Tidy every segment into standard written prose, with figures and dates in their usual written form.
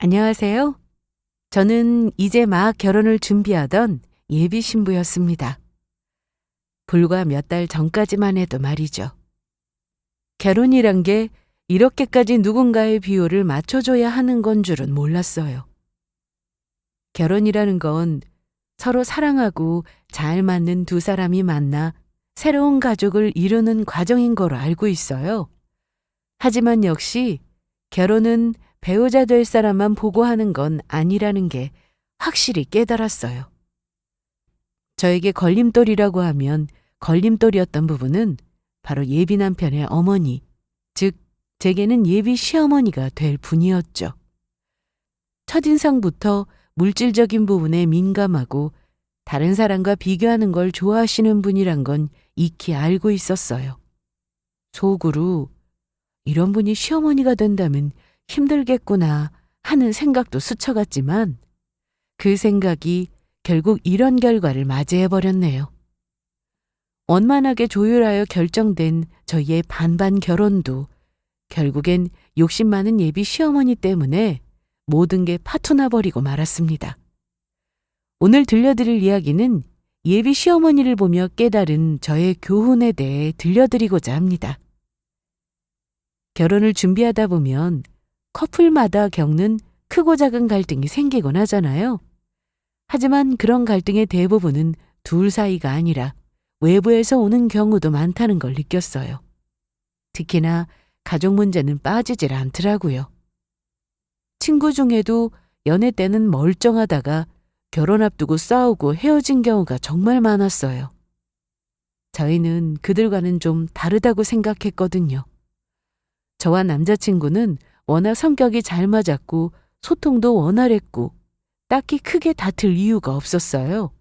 안녕하세요. 저는 이제 막 결혼을 준비하던 예비 신부였습니다. 불과 몇 달 전까지만 해도 말이죠. 결혼이란 게 이렇게까지 누군가의 비호를 맞춰줘야 하는 건 줄은 몰랐어요. 결혼이라는 건 서로 사랑하고 잘 맞는 두 사람이 만나 새로운 가족을 이루는 과정인 거로 알고 있어요. 하지만 역시 결혼은 배우자 될 사람만 보고 하는 건 아니라는 게 확실히 깨달았어요. 저에게 걸림돌이라고 하면 걸림돌이었던 부분은 바로 예비 남편의 어머니, 즉 제게는 예비 시어머니가 될 분이었죠. 첫인상부터 물질적인 부분에 민감하고 다른 사람과 비교하는 걸 좋아하시는 분이란 건 익히 알고 있었어요. 속으로 이런 분이 시어머니가 된다면 힘들겠구나 하는 생각도 스쳐갔지만 그 생각이 결국 이런 결과를 맞이해버렸네요. 원만하게 조율하여 결정된 저희의 반반 결혼도 결국엔 욕심 많은 예비 시어머니 때문에 모든 게 파토나버리고 말았습니다. 오늘 들려드릴 이야기는 예비 시어머니를 보며 깨달은 저의 교훈에 대해 들려드리고자 합니다. 결혼을 준비하다 보면 커플마다 겪는 크고 작은 갈등이 생기곤 하잖아요. 하지만 그런 갈등의 대부분은 둘 사이가 아니라 외부에서 오는 경우도 많다는 걸 느꼈어요. 특히나 가족 문제는 빠지질 않더라고요. 친구 중에도 연애 때는 멀쩡하다가 결혼 앞두고 싸우고 헤어진 경우가 정말 많았어요. 저희는 그들과는 좀 다르다고 생각했거든요. 저와 남자친구는 워낙 성격이 잘 맞았고 소통도 원활했고 딱히 크게 다툴 이유가 없었어요.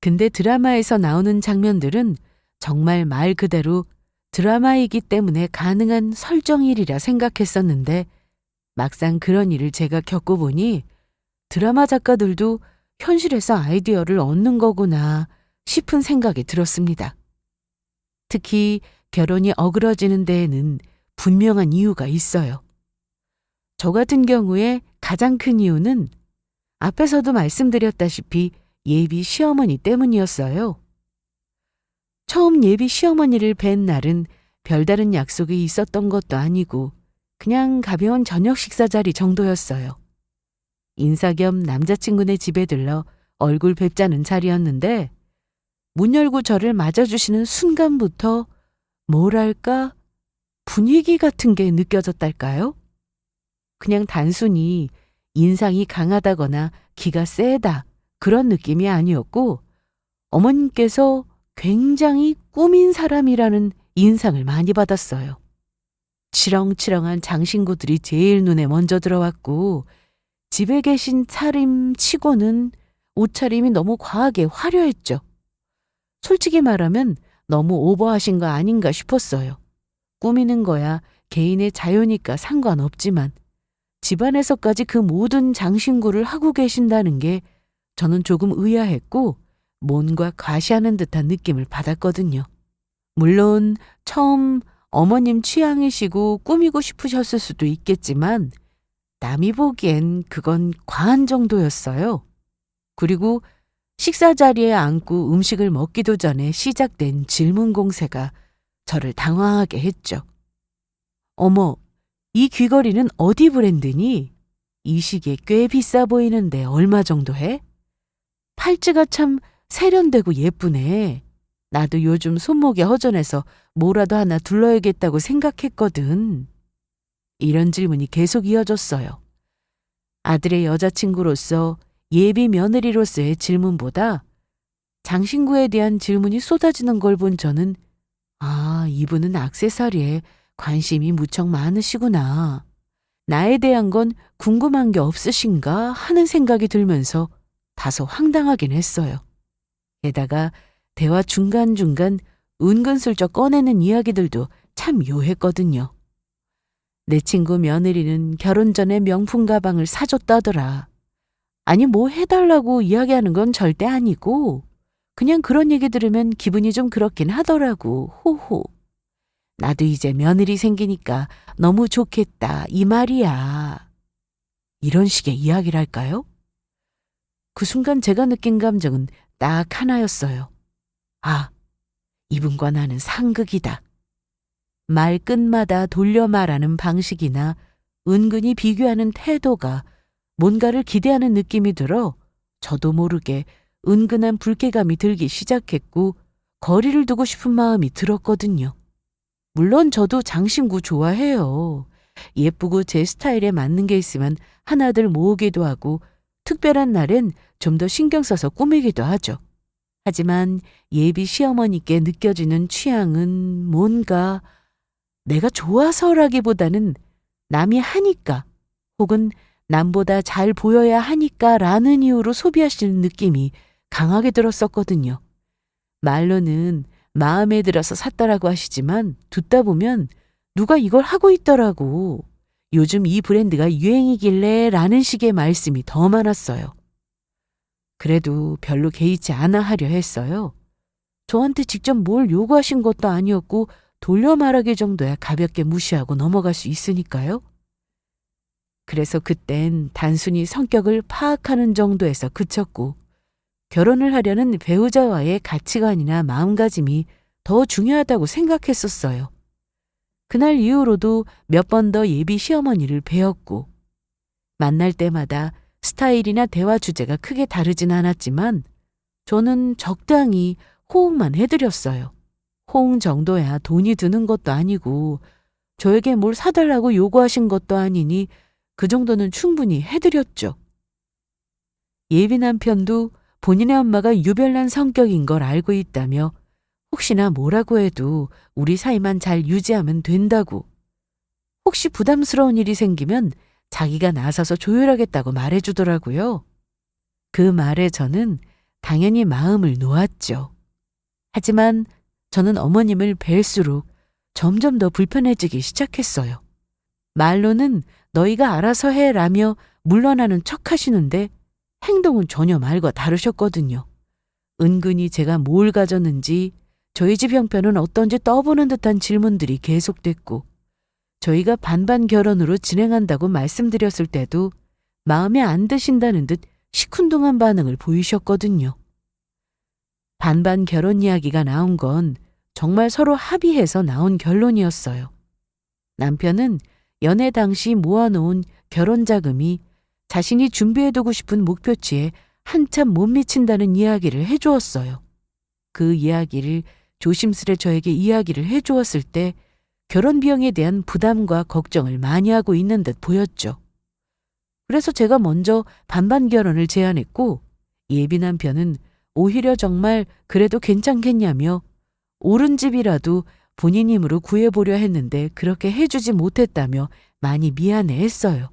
근데 드라마에서 나오는 장면들은 정말 말 그대로 드라마이기 때문에 가능한 설정일이라 생각했었는데 막상 그런 일을 제가 겪어보니 드라마 작가들도 현실에서 아이디어를 얻는 거구나 싶은 생각이 들었습니다. 특히 결혼이 어그러지는 데에는 분명한 이유가 있어요. 저 같은 경우에 가장 큰 이유는 앞에서도 말씀드렸다시피 예비 시어머니 때문이었어요. 처음 예비 시어머니를 뵌 날은 별다른 약속이 있었던 것도 아니고 그냥 가벼운 저녁 식사 자리 정도였어요. 인사 겸 남자친구네 집에 들러 얼굴 뵙자는 자리였는데 문 열고 저를 맞아주시는 순간부터 뭐랄까 분위기 같은 게 느껴졌달까요? 그냥 단순히 인상이 강하다거나 기가 세다 그런 느낌이 아니었고 어머님께서 굉장히 꾸민 사람이라는 인상을 많이 받았어요. 치렁치렁한 장신구들이 제일 눈에 먼저 들어왔고 집에 계신 차림치고는 옷차림이 너무 과하게 화려했죠. 솔직히 말하면 너무 오버하신 거 아닌가 싶었어요. 꾸미는 거야 개인의 자유니까 상관없지만 집안에서까지 그 모든 장신구를 하고 계신다는 게 저는 조금 의아했고 뭔가 과시하는 듯한 느낌을 받았거든요. 물론 처음 어머님 취향이시고 꾸미고 싶으셨을 수도 있겠지만 남이 보기엔 그건 과한 정도였어요. 그리고 식사 자리에 앉고 음식을 먹기도 전에 시작된 질문 공세가 저를 당황하게 했죠. 어머, 이 귀걸이는 어디 브랜드니? 이 시계 꽤 비싸 보이는데 얼마 정도 해? 팔찌가 참 세련되고 예쁘네. 나도 요즘 손목이 허전해서 뭐라도 하나 둘러야겠다고 생각했거든. 이런 질문이 계속 이어졌어요. 아들의 여자친구로서 예비 며느리로서의 질문보다 장신구에 대한 질문이 쏟아지는 걸 본 저는 이분은 액세서리에 관심이 무척 많으시구나. 나에 대한 건 궁금한 게 없으신가 하는 생각이 들면서 다소 황당하긴 했어요. 게다가 대화 중간중간 은근슬쩍 꺼내는 이야기들도 참 묘했거든요. 내 친구 며느리는 결혼 전에 명품 가방을 사줬다더라. 아니 뭐 해달라고 이야기하는 건 절대 아니고 그냥 그런 얘기 들으면 기분이 좀 그렇긴 하더라고. 호호. 나도 이제 며느리 생기니까 너무 좋겠다 이 말이야. 이런 식의 이야기를 할까요? 그 순간 제가 느낀 감정은 딱 하나였어요. 아, 이분과 나는 상극이다. 말 끝마다 돌려 말하는 방식이나 은근히 비교하는 태도가 뭔가를 기대하는 느낌이 들어 저도 모르게 은근한 불쾌감이 들기 시작했고 거리를 두고 싶은 마음이 들었거든요. 물론 저도 장신구 좋아해요. 예쁘고 제 스타일에 맞는 게 있으면 하나들 모으기도 하고 특별한 날엔 좀 더 신경 써서 꾸미기도 하죠. 하지만 예비 시어머니께 느껴지는 취향은 뭔가 내가 좋아서라기보다는 남이 하니까 혹은 남보다 잘 보여야 하니까라는 이유로 소비하시는 느낌이 강하게 들었었거든요. 말로는 마음에 들어서 샀다라고 하시지만 듣다 보면 누가 이걸 하고 있더라고. 요즘 이 브랜드가 유행이길래 라는 식의 말씀이 더 많았어요. 그래도 별로 개의치 않아 하려 했어요. 저한테 직접 뭘 요구하신 것도 아니었고 돌려 말하기 정도야 가볍게 무시하고 넘어갈 수 있으니까요. 그래서 그땐 단순히 성격을 파악하는 정도에서 그쳤고 결혼을 하려는 배우자와의 가치관이나 마음가짐이 더 중요하다고 생각했었어요. 그날 이후로도 몇 번 더 예비 시어머니를 뵈었고 만날 때마다 스타일이나 대화 주제가 크게 다르진 않았지만 저는 적당히 호응만 해드렸어요. 호응 정도야 돈이 드는 것도 아니고 저에게 뭘 사달라고 요구하신 것도 아니니 그 정도는 충분히 해드렸죠. 예비 남편도 본인의 엄마가 유별난 성격인 걸 알고 있다며 혹시나 뭐라고 해도 우리 사이만 잘 유지하면 된다고, 혹시 부담스러운 일이 생기면 자기가 나서서 조율하겠다고 말해주더라고요. 그 말에 저는 당연히 마음을 놓았죠. 하지만 저는 어머님을 뵐수록 점점 더 불편해지기 시작했어요. 말로는 너희가 알아서 해라며 물러나는 척 하시는데 행동은 전혀 말과 다르셨거든요. 은근히 제가 뭘 가졌는지, 저희 집 형편은 어떤지 떠보는 듯한 질문들이 계속됐고 저희가 반반 결혼으로 진행한다고 말씀드렸을 때도 마음에 안 드신다는 듯 시큰둥한 반응을 보이셨거든요. 반반 결혼 이야기가 나온 건 정말 서로 합의해서 나온 결론이었어요. 남편은 연애 당시 모아놓은 결혼 자금이 자신이 준비해두고 싶은 목표치에 한참 못 미친다는 이야기를 해주었어요. 그 이야기를 조심스레 저에게 이야기를 해주었을 때 결혼 비용에 대한 부담과 걱정을 많이 하고 있는 듯 보였죠. 그래서 제가 먼저 반반 결혼을 제안했고 예비 남편은 오히려 정말 그래도 괜찮겠냐며 오른 집이라도 본인 힘으로 구해보려 했는데 그렇게 해주지 못했다며 많이 미안해했어요.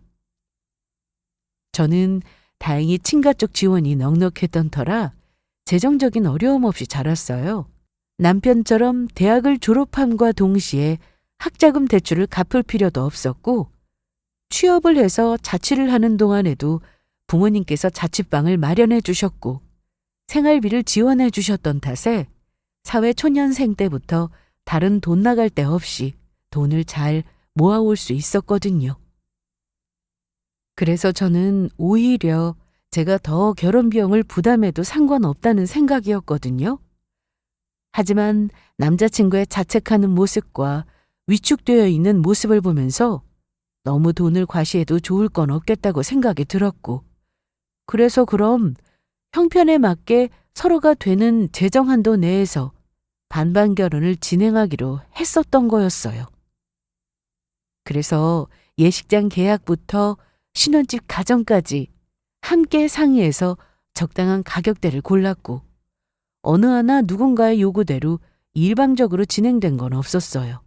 저는 다행히 친가 쪽 지원이 넉넉했던 터라 재정적인 어려움 없이 자랐어요. 남편처럼 대학을 졸업함과 동시에 학자금 대출을 갚을 필요도 없었고 취업을 해서 자취를 하는 동안에도 부모님께서 자취방을 마련해 주셨고 생활비를 지원해 주셨던 탓에 사회초년생 때부터 다른 돈 나갈 데 없이 돈을 잘 모아올 수 있었거든요. 그래서 저는 오히려 제가 더 결혼 비용을 부담해도 상관없다는 생각이었거든요. 하지만 남자친구의 자책하는 모습과 위축되어 있는 모습을 보면서 너무 돈을 과시해도 좋을 건 없겠다고 생각이 들었고, 그래서 그럼 형편에 맞게 서로가 되는 재정 한도 내에서 반반 결혼을 진행하기로 했었던 거였어요. 그래서 예식장 계약부터 신혼집 가정까지 함께 상의해서 적당한 가격대를 골랐고 어느 하나 누군가의 요구대로 일방적으로 진행된 건 없었어요.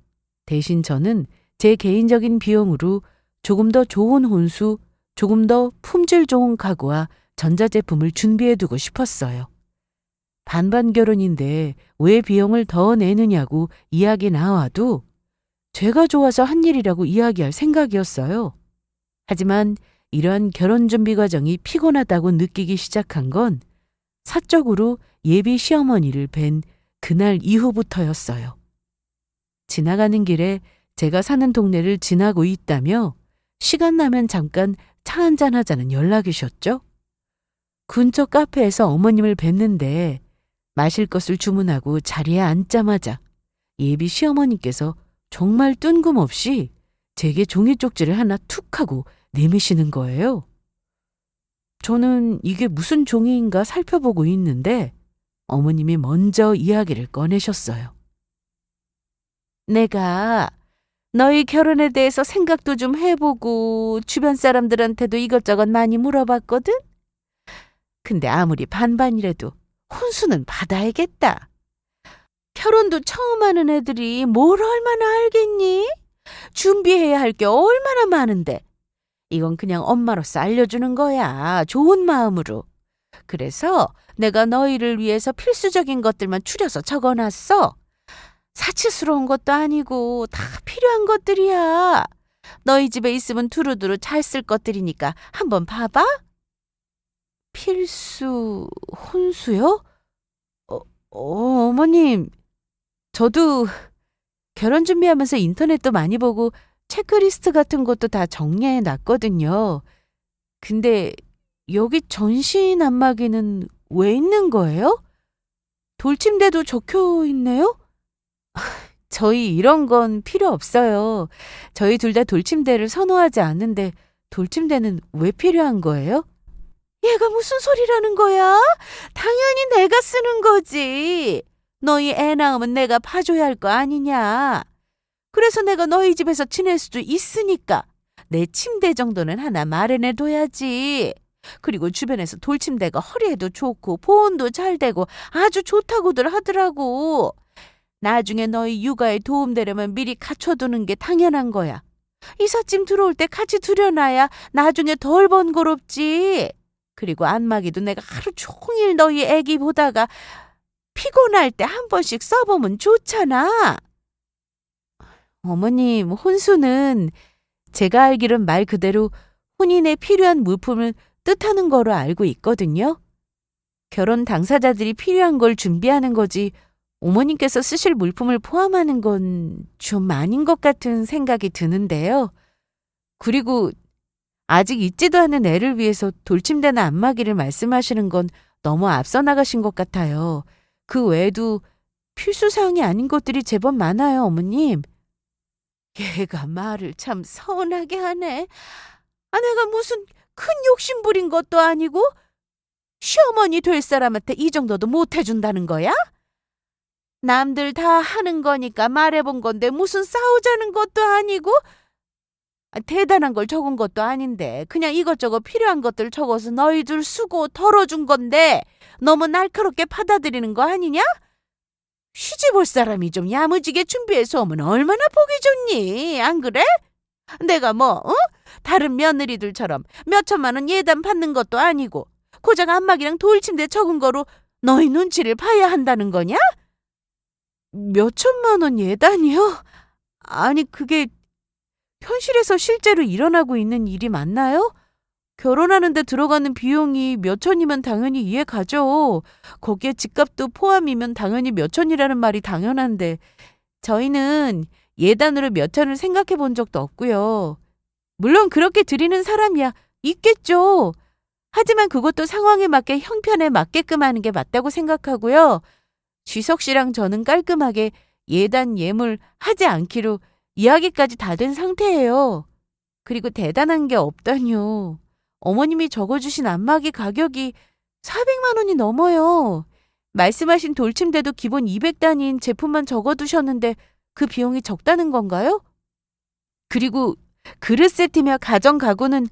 대신 저는 제 개인적인 비용으로 조금 더 좋은 혼수, 조금 더 품질 좋은 가구와 전자제품을 준비해두고 싶었어요. 반반 결혼인데 왜 비용을 더 내느냐고 이야기 나와도 제가 좋아서 한 일이라고 이야기할 생각이었어요. 하지만 이러한 결혼 준비 과정이 피곤하다고 느끼기 시작한 건 사적으로 예비 시어머니를 뵌 그날 이후부터였어요. 지나가는 길에 제가 사는 동네를 지나고 있다며 시간 나면 잠깐 차 한잔 하자는 연락이셨죠? 근처 카페에서 어머님을 뵀는데 마실 것을 주문하고 자리에 앉자마자 예비 시어머니께서 정말 뜬금없이 제게 종이 쪽지를 하나 툭 하고 내미시는 거예요. 저는 이게 무슨 종이인가 살펴보고 있는데 어머님이 먼저 이야기를 꺼내셨어요. 내가 너희 결혼에 대해서 생각도 좀 해보고 주변 사람들한테도 이것저것 많이 물어봤거든? 근데 아무리 반반이라도 혼수는 받아야겠다. 결혼도 처음 하는 애들이 뭘 얼마나 알겠니? 준비해야 할 게 얼마나 많은데. 이건 그냥 엄마로서 알려주는 거야. 좋은 마음으로. 그래서 내가 너희를 위해서 필수적인 것들만 추려서 적어놨어. 사치스러운 것도 아니고 다 필요한 것들이야. 너희 집에 있으면 두루두루 잘 쓸 것들이니까 한번 봐봐. 필수 혼수요? 어머님, 저도 결혼 준비하면서 인터넷도 많이 보고 체크리스트 같은 것도 다 정리해 놨거든요. 근데 여기 전신 안마기는 왜 있는 거예요? 돌침대도 적혀 있네요? 저희 이런 건 필요 없어요. 저희 둘 다 돌침대를 선호하지 않는데 돌침대는 왜 필요한 거예요? 얘가 무슨 소리라는 거야? 당연히 내가 쓰는 거지. 너희 애 낳으면 내가 봐줘야 할 거 아니냐. 그래서 내가 너희 집에서 지낼 수도 있으니까 내 침대 정도는 하나 마련해 둬야지. 그리고 주변에서 돌침대가 허리에도 좋고 보온도 잘 되고 아주 좋다고들 하더라고. 나중에 너희 육아에 도움되려면 미리 갖춰두는 게 당연한 거야. 이삿짐 들어올 때 같이 두려놔야 나중에 덜 번거롭지. 그리고 안마기도 내가 하루 종일 너희 애기 보다가 피곤할 때 한 번씩 써보면 좋잖아. 어머님, 혼수는 제가 알기론 말 그대로 혼인에 필요한 물품을 뜻하는 거로 알고 있거든요. 결혼 당사자들이 필요한 걸 준비하는 거지 어머님께서 쓰실 물품을 포함하는 건 좀 아닌 것 같은 생각이 드는데요. 그리고 아직 있지도 않은 애를 위해서 돌침대나 안마기를 말씀하시는 건 너무 앞서 나가신 것 같아요. 그 외에도 필수사항이 아닌 것들이 제법 많아요, 어머님. 얘가 말을 참 서운하게 하네. 내가 무슨 큰 욕심 부린 것도 아니고 시어머니 될 사람한테 이 정도도 못 해준다는 거야? 남들 다 하는 거니까 말해본 건데 무슨 싸우자는 것도 아니고 대단한 걸 적은 것도 아닌데 그냥 이것저것 필요한 것들 적어서 너희들 쓰고 덜어준 건데 너무 날카롭게 받아들이는 거 아니냐? 시집 올 사람이 좀 야무지게 준비해서 오면 얼마나 보기 좋니? 안 그래? 내가 다른 며느리들처럼 몇 천만 원 예단 받는 것도 아니고 고작 안마기랑 돌침대 적은 거로 너희 눈치를 봐야 한다는 거냐? 몇 천만 원 예단이요? 아니 그게 현실에서 실제로 일어나고 있는 일이 맞나요? 결혼하는데 들어가는 비용이 몇 천이면 당연히 이해 가죠. 거기에 집값도 포함이면 당연히 몇 천이라는 말이 당연한데 저희는 예단으로 몇 천을 생각해 본 적도 없고요. 물론 그렇게 드리는 사람이야 있겠죠. 하지만 그것도 상황에 맞게 형편에 맞게끔 하는 게 맞다고 생각하고요. 쥐석 씨랑 저는 깔끔하게 예단 예물 하지 않기로 이야기까지 다 된 상태예요. 그리고 대단한 게 없다뇨. 어머님이 적어주신 안마기 가격이 400만 원이 넘어요. 말씀하신 돌침대도 기본 200단위인 제품만 적어두셨는데 그 비용이 적다는 건가요? 그리고 그릇 세트며 가전 가구는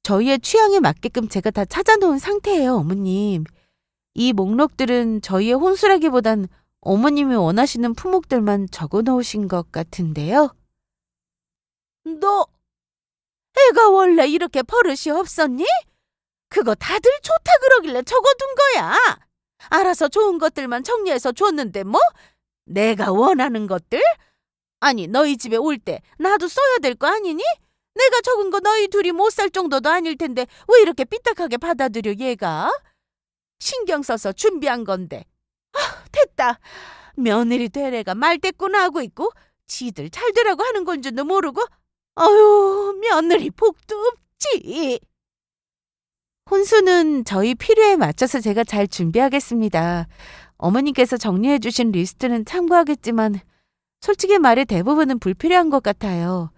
저희의 취향에 맞게끔 제가 다 찾아놓은 상태예요, 어머님. 이 목록들은 저희의 혼수라기보단 어머님이 원하시는 품목들만 적어놓으신 것 같은데요. 너 애가 원래 이렇게 버릇이 없었니? 그거 다들 좋다 그러길래 적어둔 거야. 알아서 좋은 것들만 정리해서 줬는데 뭐? 내가 원하는 것들? 아니 너희 집에 올 때 나도 써야 될 거 아니니? 내가 적은 거 너희 둘이 못 살 정도도 아닐 텐데 왜 이렇게 삐딱하게 받아들여 얘가? 신경 써서 준비한 건데. 됐다. 며느리 될 애가 말대꾸나 하고 있고 지들 잘 되라고 하는 건 줄도 모르고 며느리 복도 없다. 있지. 혼수는 저희 필요에 맞춰서 제가 잘 준비하겠습니다. 어머님께서 정리해 주신 리스트는 참고하겠지만 솔직히 말해 대부분은 불필요한 것 같아요.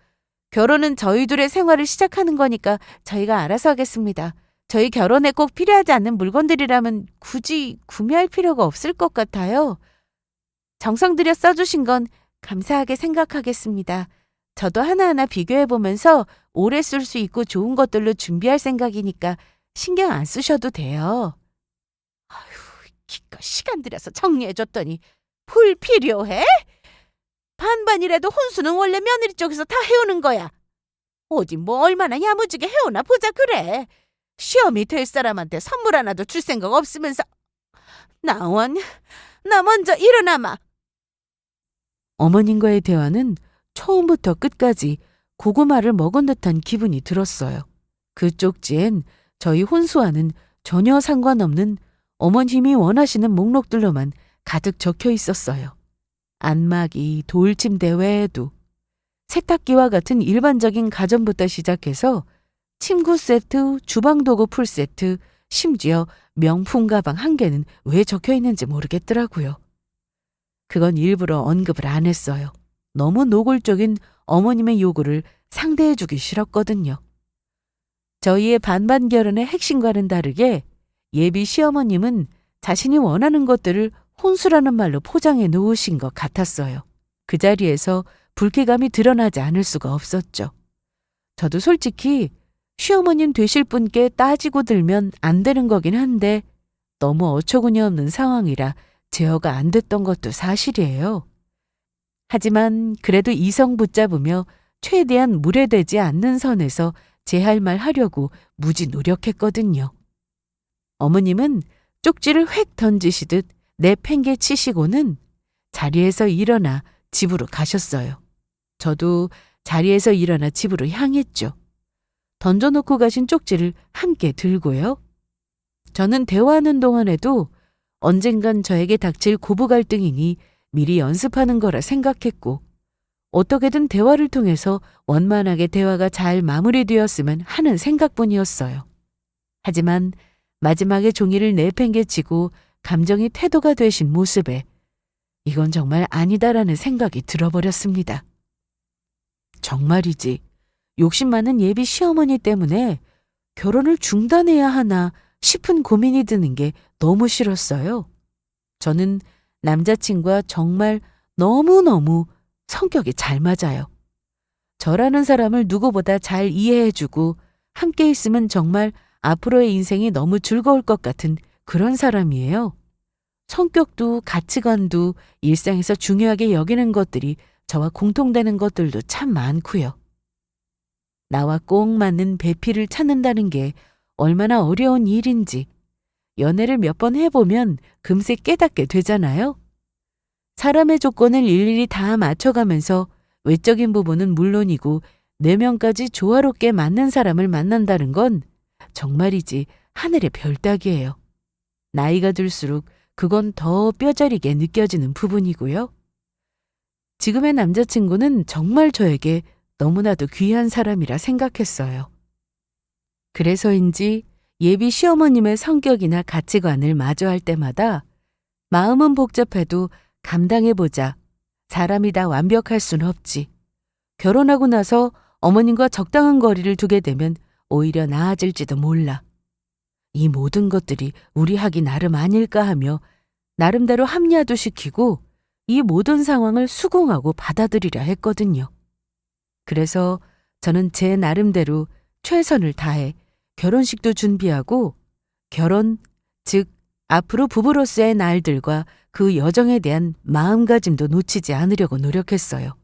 결혼은 저희 둘의 생활을 시작하는 거니까 저희가 알아서 하겠습니다. 저희 결혼에 꼭 필요하지 않는 물건들이라면 굳이 구매할 필요가 없을 것 같아요. 정성 들여 써주신 건 감사하게 생각하겠습니다. 저도 하나하나 비교해보면서 오래 쓸 수 있고 좋은 것들로 준비할 생각이니까 신경 안 쓰셔도 돼요. 기껏 시간 들여서 정리해줬더니 불필요해? 반반이라도 혼수는 원래 며느리 쪽에서 다 해오는 거야. 어디 뭐 얼마나 야무지게 해오나 보자 그래. 시험이 될 사람한테 선물 하나도 줄 생각 없으면서. 나원, 나 먼저 일어나마. 어머님과의 대화는 처음부터 끝까지 고구마를 먹은 듯한 기분이 들었어요. 그 쪽지엔 저희 혼수와는 전혀 상관없는 어머님이 원하시는 목록들로만 가득 적혀 있었어요. 안마기, 돌침대 외에도 세탁기와 같은 일반적인 가전부터 시작해서 침구 세트, 주방도구 풀세트, 심지어 명품 가방 한 개는 왜 적혀 있는지 모르겠더라고요. 그건 일부러 언급을 안 했어요. 너무 노골적인 어머님의 요구를 상대해주기 싫었거든요. 저희의 반반 결혼의 핵심과는 다르게 예비 시어머님은 자신이 원하는 것들을 혼수라는 말로 포장해 놓으신 것 같았어요. 그 자리에서 불쾌감이 드러나지 않을 수가 없었죠. 저도 솔직히 시어머님 되실 분께 따지고 들면 안 되는 거긴 한데 너무 어처구니 없는 상황이라 제어가 안 됐던 것도 사실이에요. 하지만 그래도 이성 붙잡으며 최대한 무례되지 않는 선에서 제 할 말 하려고 무지 노력했거든요. 어머님은 쪽지를 획 던지시듯 내팽개 치시고는 자리에서 일어나 집으로 가셨어요. 저도 자리에서 일어나 집으로 향했죠. 던져놓고 가신 쪽지를 함께 들고요. 저는 대화하는 동안에도 언젠간 저에게 닥칠 고부 갈등이니 미리 연습하는 거라 생각했고 어떻게든 대화를 통해서 원만하게 대화가 잘 마무리되었으면 하는 생각뿐이었어요. 하지만 마지막에 종이를 내팽개치고 감정이 태도가 되신 모습에 이건 정말 아니다라는 생각이 들어버렸습니다. 정말이지 욕심 많은 예비 시어머니 때문에 결혼을 중단해야 하나 싶은 고민이 드는 게 너무 싫었어요. 저는 남자친구와 정말 너무너무 성격이 잘 맞아요. 저라는 사람을 누구보다 잘 이해해주고 함께 있으면 정말 앞으로의 인생이 너무 즐거울 것 같은 그런 사람이에요. 성격도 가치관도 일상에서 중요하게 여기는 것들이 저와 공통되는 것들도 참 많고요. 나와 꼭 맞는 배필을 찾는다는 게 얼마나 어려운 일인지 연애를 몇 번 해보면 금세 깨닫게 되잖아요. 사람의 조건을 일일이 다 맞춰가면서 외적인 부분은 물론이고 내면까지 조화롭게 맞는 사람을 만난다는 건 정말이지 하늘의 별 따기예요. 나이가 들수록 그건 더 뼈저리게 느껴지는 부분이고요. 지금의 남자친구는 정말 저에게 너무나도 귀한 사람이라 생각했어요. 그래서인지 예비 시어머님의 성격이나 가치관을 마주할 때마다 마음은 복잡해도 감당해보자. 사람이 다 완벽할 순 없지. 결혼하고 나서 어머님과 적당한 거리를 두게 되면 오히려 나아질지도 몰라. 이 모든 것들이 우리 하기 나름 아닐까 하며 나름대로 합리화도 시키고 이 모든 상황을 수긍하고 받아들이려 했거든요. 그래서 저는 제 나름대로 최선을 다해 결혼식도 준비하고 결혼, 즉 앞으로 부부로서의 날들과 그 여정에 대한 마음가짐도 놓치지 않으려고 노력했어요.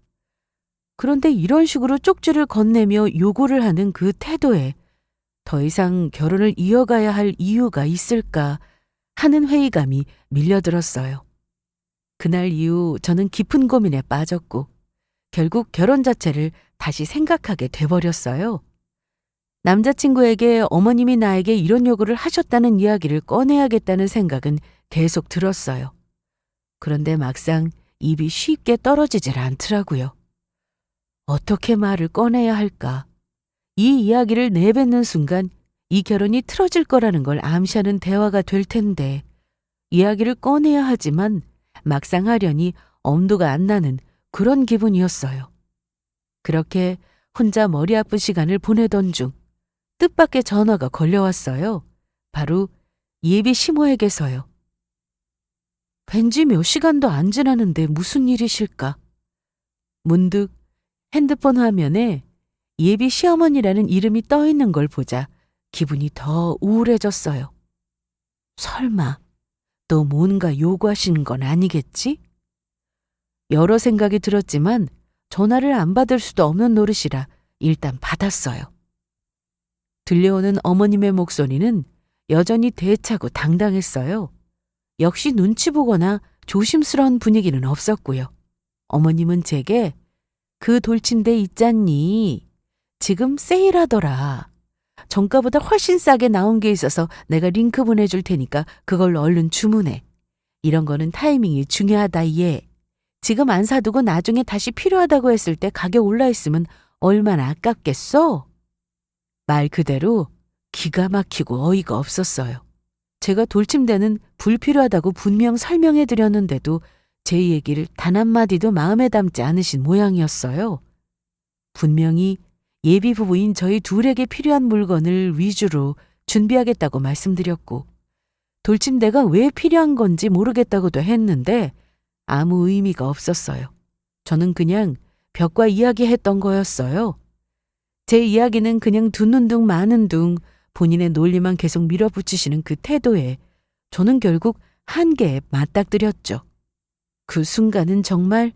그런데 이런 식으로 쪽지를 건네며 요구를 하는 그 태도에 더 이상 결혼을 이어가야 할 이유가 있을까 하는 회의감이 밀려들었어요. 그날 이후 저는 깊은 고민에 빠졌고 결국 결혼 자체를 다시 생각하게 돼버렸어요. 남자친구에게 어머님이 나에게 이런 요구를 하셨다는 이야기를 꺼내야겠다는 생각은 계속 들었어요. 그런데 막상 입이 쉽게 떨어지질 않더라고요. 어떻게 말을 꺼내야 할까? 이 이야기를 내뱉는 순간 이 결혼이 틀어질 거라는 걸 암시하는 대화가 될 텐데 이야기를 꺼내야 하지만 막상 하려니 엄두가 안 나는 그런 기분이었어요. 그렇게 혼자 머리 아픈 시간을 보내던 중 뜻밖의 전화가 걸려왔어요. 바로 예비 시모에게서요. 뵌지 몇 시간도 안 지났는데 무슨 일이실까? 문득 핸드폰 화면에 예비 시어머니라는 이름이 떠 있는 걸 보자 기분이 더 우울해졌어요. 설마 또 뭔가 요구하시는 건 아니겠지? 여러 생각이 들었지만 전화를 안 받을 수도 없는 노릇이라 일단 받았어요. 들려오는 어머님의 목소리는 여전히 대차고 당당했어요. 역시 눈치 보거나 조심스러운 분위기는 없었고요. 어머님은 제게 그 돌침대 있잖니. 지금 세일하더라. 정가보다 훨씬 싸게 나온 게 있어서 내가 링크 보내줄 테니까 그걸로 얼른 주문해. 이런 거는 타이밍이 중요하다 얘. 지금 안 사두고 나중에 다시 필요하다고 했을 때 가격 올라 있으면 얼마나 아깝겠어? 말 그대로 기가 막히고 어이가 없었어요. 제가 돌침대는 불필요하다고 분명 설명해 드렸는데도 제 얘기를 단 한마디도 마음에 담지 않으신 모양이었어요. 분명히 예비 부부인 저희 둘에게 필요한 물건을 위주로 준비하겠다고 말씀드렸고 돌침대가 왜 필요한 건지 모르겠다고도 했는데 아무 의미가 없었어요. 저는 그냥 벽과 이야기했던 거였어요. 제 이야기는 그냥 듣는 둥 마는 둥 본인의 논리만 계속 밀어붙이시는 그 태도에 저는 결국 한계에 맞닥뜨렸죠. 그 순간은 정말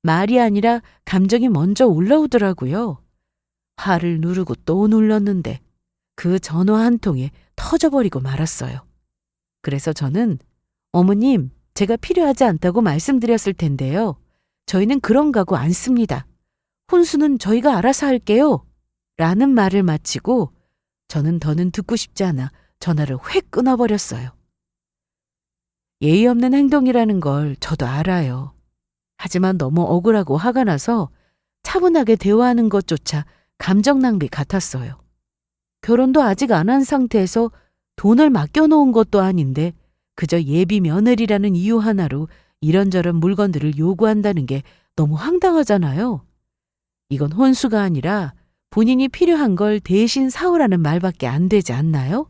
말이 아니라 감정이 먼저 올라오더라고요. 화를 누르고 또 눌렀는데 그 전화 한 통에 터져버리고 말았어요. 그래서 저는 어머님, 제가 필요하지 않다고 말씀드렸을 텐데요. 저희는 그런 가구 안 씁니다. 혼수는 저희가 알아서 할게요. 라는 말을 마치고 저는 더는 듣고 싶지 않아 전화를 휙 끊어버렸어요. 예의 없는 행동이라는 걸 저도 알아요. 하지만 너무 억울하고 화가 나서 차분하게 대화하는 것조차 감정 낭비 같았어요. 결혼도 아직 안 한 상태에서 돈을 맡겨놓은 것도 아닌데 그저 예비 며느리라는 이유 하나로 이런저런 물건들을 요구한다는 게 너무 황당하잖아요. 이건 혼수가 아니라 본인이 필요한 걸 대신 사오라는 말밖에 안 되지 않나요?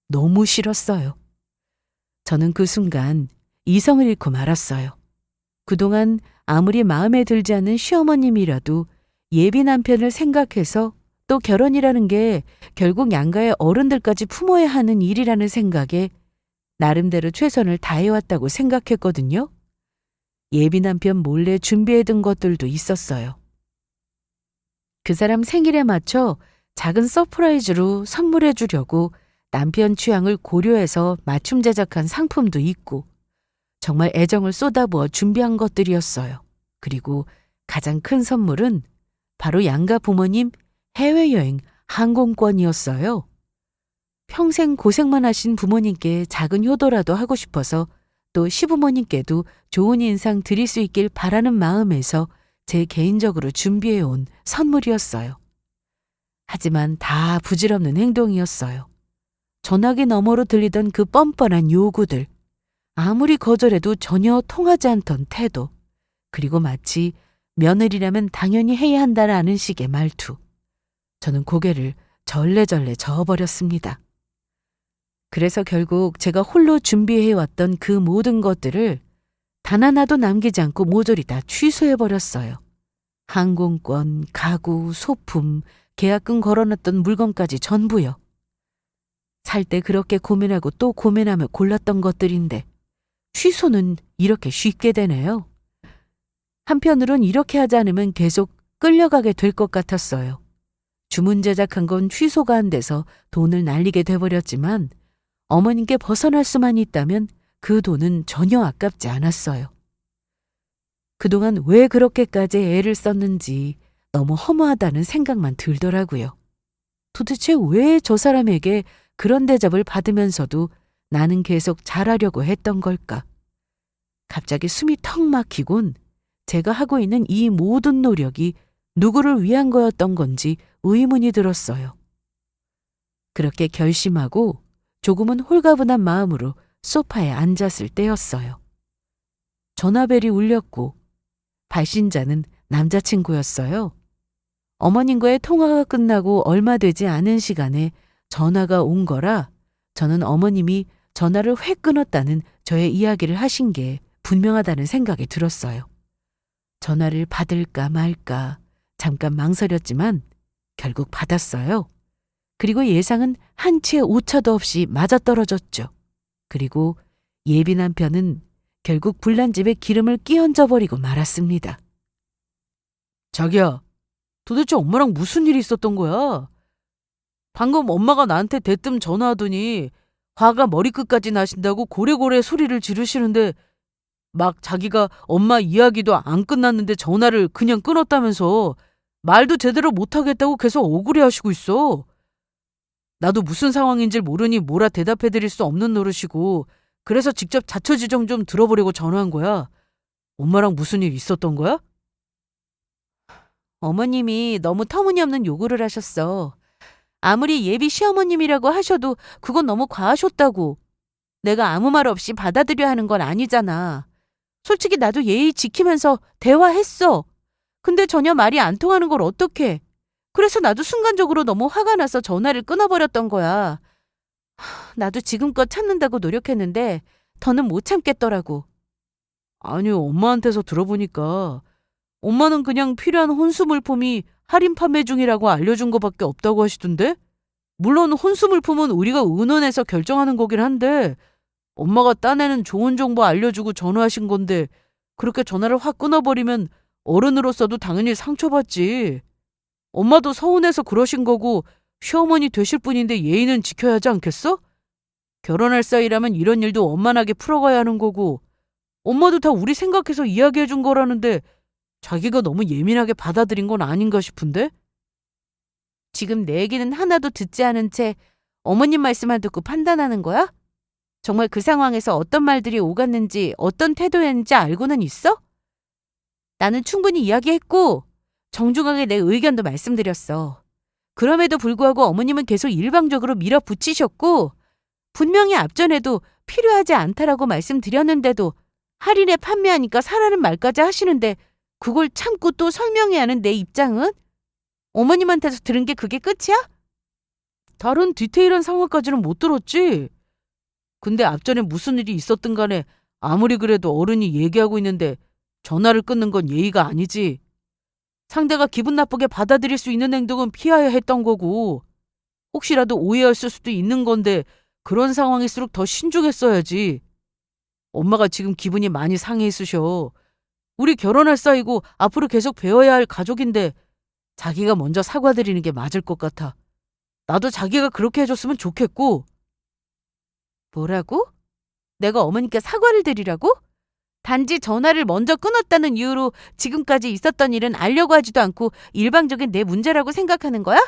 너무 싫었어요. 저는 그 순간 이성을 잃고 말았어요. 그동안 아무리 마음에 들지 않는 시어머님이라도 예비 남편을 생각해서 또 결혼이라는 게 결국 양가의 어른들까지 품어야 하는 일이라는 생각에 나름대로 최선을 다해왔다고 생각했거든요. 예비 남편 몰래 준비해둔 것들도 있었어요. 그 사람 생일에 맞춰 작은 서프라이즈로 선물해 주려고 남편 취향을 고려해서 맞춤 제작한 상품도 있고 정말 애정을 쏟아부어 준비한 것들이었어요. 그리고 가장 큰 선물은 바로 양가 부모님 해외여행 항공권이었어요. 평생 고생만 하신 부모님께 작은 효도라도 하고 싶어서 또 시부모님께도 좋은 인상 드릴 수 있길 바라는 마음에서 제 개인적으로 준비해온 선물이었어요. 하지만 다 부질없는 행동이었어요. 전화기 너머로 들리던 그 뻔뻔한 요구들, 아무리 거절해도 전혀 통하지 않던 태도, 그리고 마치 며느리라면 당연히 해야 한다라는 식의 말투. 저는 고개를 절레절레 저어버렸습니다. 그래서 결국 제가 홀로 준비해왔던 그 모든 것들을 단 하나도 남기지 않고 모조리 다 취소해버렸어요. 항공권, 가구, 소품, 계약금 걸어놨던 물건까지 전부요. 살 때 그렇게 고민하고 또 고민하며 골랐던 것들인데 취소는 이렇게 쉽게 되네요. 한편으론 이렇게 하지 않으면 계속 끌려가게 될 것 같았어요. 주문 제작한 건 취소가 안 돼서 돈을 날리게 돼버렸지만 어머님께 벗어날 수만 있다면 그 돈은 전혀 아깝지 않았어요. 그동안 왜 그렇게까지 애를 썼는지 너무 허무하다는 생각만 들더라고요. 도대체 왜 저 사람에게 그런 대접을 받으면서도 나는 계속 잘하려고 했던 걸까? 갑자기 숨이 턱 막히곤 제가 하고 있는 이 모든 노력이 누구를 위한 거였던 건지 의문이 들었어요. 그렇게 결심하고 조금은 홀가분한 마음으로 소파에 앉았을 때였어요. 전화벨이 울렸고 발신자는 남자친구였어요. 어머님과의 통화가 끝나고 얼마 되지 않은 시간에 전화가 온 거라 저는 어머님이 전화를 획 끊었다는 저의 이야기를 하신 게 분명하다는 생각이 들었어요. 전화를 받을까 말까 잠깐 망설였지만 결국 받았어요. 그리고 예상은 한치의 오차도 없이 맞아떨어졌죠. 그리고 예비 남편은 결국 불난집에 기름을 끼얹어 버리고 말았습니다. 자기야, 도대체 엄마랑 무슨 일이 있었던 거야? 방금 엄마가 나한테 대뜸 전화하더니 화가 머리끝까지 나신다고 고래고래 소리를 지르시는데 막 자기가 엄마 이야기도 안 끝났는데 전화를 그냥 끊었다면서 말도 제대로 못하겠다고 계속 억울해하시고 있어. 나도 무슨 상황인지 모르니 뭐라 대답해드릴 수 없는 노릇이고 그래서 직접 자초지종 좀 들어보려고 전화한 거야. 엄마랑 무슨 일 있었던 거야? 어머님이 너무 터무니없는 요구를 하셨어. 아무리 예비 시어머님이라고 하셔도 그건 너무 과하셨다고. 내가 아무 말 없이 받아들여야 하는 건 아니잖아. 솔직히 나도 예의 지키면서 대화했어. 근데 전혀 말이 안 통하는 걸 어떡해. 그래서 나도 순간적으로 너무 화가 나서 전화를 끊어버렸던 거야. 나도 지금껏 참는다고 노력했는데 더는 못 참겠더라고. 아니, 엄마한테서 들어보니까 엄마는 그냥 필요한 혼수 물품이 할인 판매 중이라고 알려준 것밖에 없다고 하시던데? 물론 혼수 물품은 우리가 의논해서 결정하는 거긴 한데 엄마가 딴에는 좋은 정보 알려주고 전화하신 건데 그렇게 전화를 확 끊어버리면 어른으로서도 당연히 상처받지. 엄마도 서운해서 그러신 거고 시어머니 되실 분인데 예의는 지켜야 하지 않겠어? 결혼할 사이라면 이런 일도 원만하게 풀어가야 하는 거고 엄마도 다 우리 생각해서 이야기해 준 거라는데 자기가 너무 예민하게 받아들인 건 아닌가 싶은데? 지금 내 얘기는 하나도 듣지 않은 채 어머님 말씀만 듣고 판단하는 거야? 정말 그 상황에서 어떤 말들이 오갔는지 어떤 태도였는지 알고는 있어? 나는 충분히 이야기했고 정중하게 내 의견도 말씀드렸어. 그럼에도 불구하고 어머님은 계속 일방적으로 밀어붙이셨고 분명히 앞전에도 필요하지 않다라고 말씀드렸는데도 할인에 판매하니까 사라는 말까지 하시는데 그걸 참고 또 설명해야 하는 내 입장은? 어머님한테서 들은 게 그게 끝이야? 다른 디테일한 상황까지는 못 들었지. 근데 앞전에 무슨 일이 있었든 간에 아무리 그래도 어른이 얘기하고 있는데 전화를 끊는 건 예의가 아니지. 상대가 기분 나쁘게 받아들일 수 있는 행동은 피해야 했던 거고 혹시라도 오해했을 수도 있는 건데 그런 상황일수록 더 신중했어야지. 엄마가 지금 기분이 많이 상해 있으셔. 우리 결혼할 사이고 앞으로 계속 배워야 할 가족인데 자기가 먼저 사과드리는 게 맞을 것 같아. 나도 자기가 그렇게 해줬으면 좋겠고. 뭐라고? 내가 어머니께 사과를 드리라고? 단지 전화를 먼저 끊었다는 이유로 지금까지 있었던 일은 알려고 하지도 않고 일방적인 내 문제라고 생각하는 거야?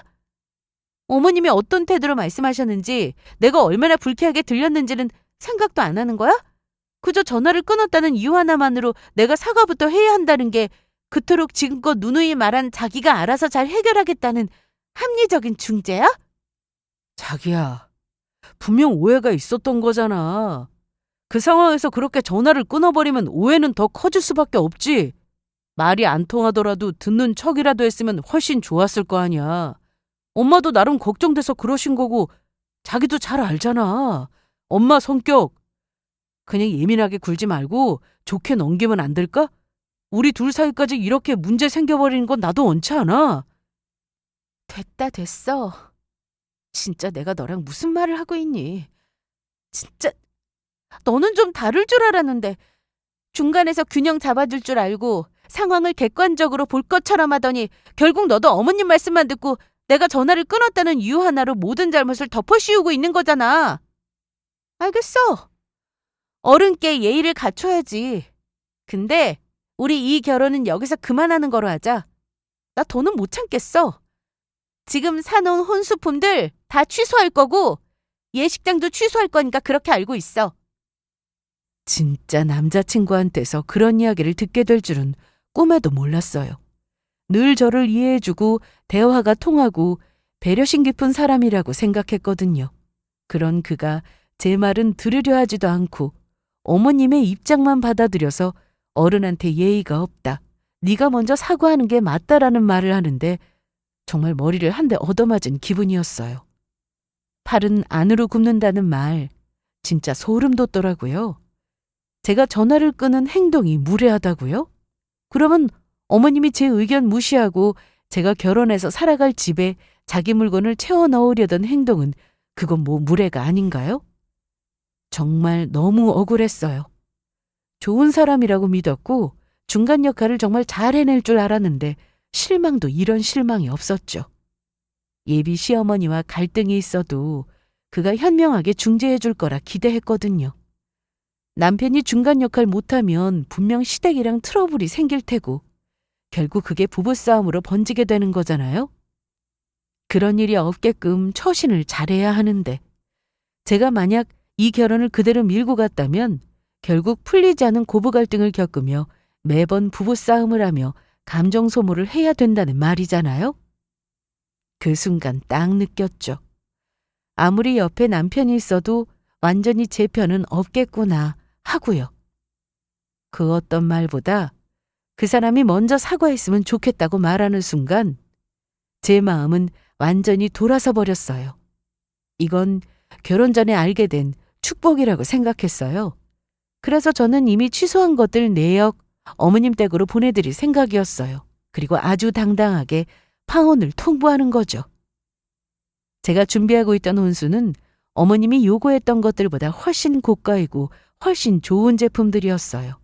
어머님이 어떤 태도로 말씀하셨는지 내가 얼마나 불쾌하게 들렸는지는 생각도 안 하는 거야? 그저 전화를 끊었다는 이유 하나만으로 내가 사과부터 해야 한다는 게 그토록 지금껏 누누이 말한 자기가 알아서 잘 해결하겠다는 합리적인 중재야? 자기야, 분명 오해가 있었던 거잖아. 그 상황에서 그렇게 전화를 끊어버리면 오해는 더 커질 수밖에 없지. 말이 안 통하더라도 듣는 척이라도 했으면 훨씬 좋았을 거 아니야. 엄마도 나름 걱정돼서 그러신 거고 자기도 잘 알잖아. 엄마 성격. 그냥 예민하게 굴지 말고 좋게 넘기면 안 될까? 우리 둘 사이까지 이렇게 문제 생겨버리는 건 나도 원치 않아. 됐어. 진짜 내가 너랑 무슨 말을 하고 있니? 진짜 너는 좀 다를 줄 알았는데 중간에서 균형 잡아줄 줄 알고 상황을 객관적으로 볼 것처럼 하더니 결국 너도 어머님 말씀만 듣고 내가 전화를 끊었다는 이유 하나로 모든 잘못을 덮어씌우고 있는 거잖아. 알겠어. 어른께 예의를 갖춰야지. 근데 우리 이 결혼은 여기서 그만하는 거로 하자. 나 더는 못 참겠어. 지금 사놓은 혼수품들 다 취소할 거고 예식장도 취소할 거니까 그렇게 알고 있어. 진짜 남자친구한테서 그런 이야기를 듣게 될 줄은 꿈에도 몰랐어요. 늘 저를 이해해주고 대화가 통하고 배려심 깊은 사람이라고 생각했거든요. 그런 그가 제 말은 들으려 하지도 않고 어머님의 입장만 받아들여서 어른한테 예의가 없다. 네가 먼저 사과하는 게 맞다라는 말을 하는데 정말 머리를 한 대 얻어맞은 기분이었어요. 팔은 안으로 굽는다는 말 진짜 소름 돋더라고요. 제가 전화를 끄는 행동이 무례하다고요? 그러면 어머님이 제 의견 무시하고 제가 결혼해서 살아갈 집에 자기 물건을 채워 넣으려던 행동은 그건 뭐 무례가 아닌가요? 정말 너무 억울했어요. 좋은 사람이라고 믿었고 중간 역할을 정말 잘 해낼 줄 알았는데 실망도 이런 실망이 없었죠. 예비 시어머니와 갈등이 있어도 그가 현명하게 중재해 줄 거라 기대했거든요. 남편이 중간 역할 못하면 분명 시댁이랑 트러블이 생길 테고 결국 그게 부부싸움으로 번지게 되는 거잖아요. 그런 일이 없게끔 처신을 잘해야 하는데 제가 만약 이 결혼을 그대로 밀고 갔다면 결국 풀리지 않은 고부 갈등을 겪으며 매번 부부싸움을 하며 감정 소모를 해야 된다는 말이잖아요. 그 순간 딱 느꼈죠. 아무리 옆에 남편이 있어도 완전히 제 편은 없겠구나 하고요. 그 어떤 말보다 그 사람이 먼저 사과했으면 좋겠다고 말하는 순간 제 마음은 완전히 돌아서 버렸어요. 이건 결혼 전에 알게 된 축복이라고 생각했어요. 그래서 저는 이미 취소한 것들 내역 어머님 댁으로 보내드릴 생각이었어요. 그리고 아주 당당하게 파혼을 통보하는 거죠. 제가 준비하고 있던 혼수는 어머님이 요구했던 것들보다 훨씬 고가이고 훨씬 좋은 제품들이었어요.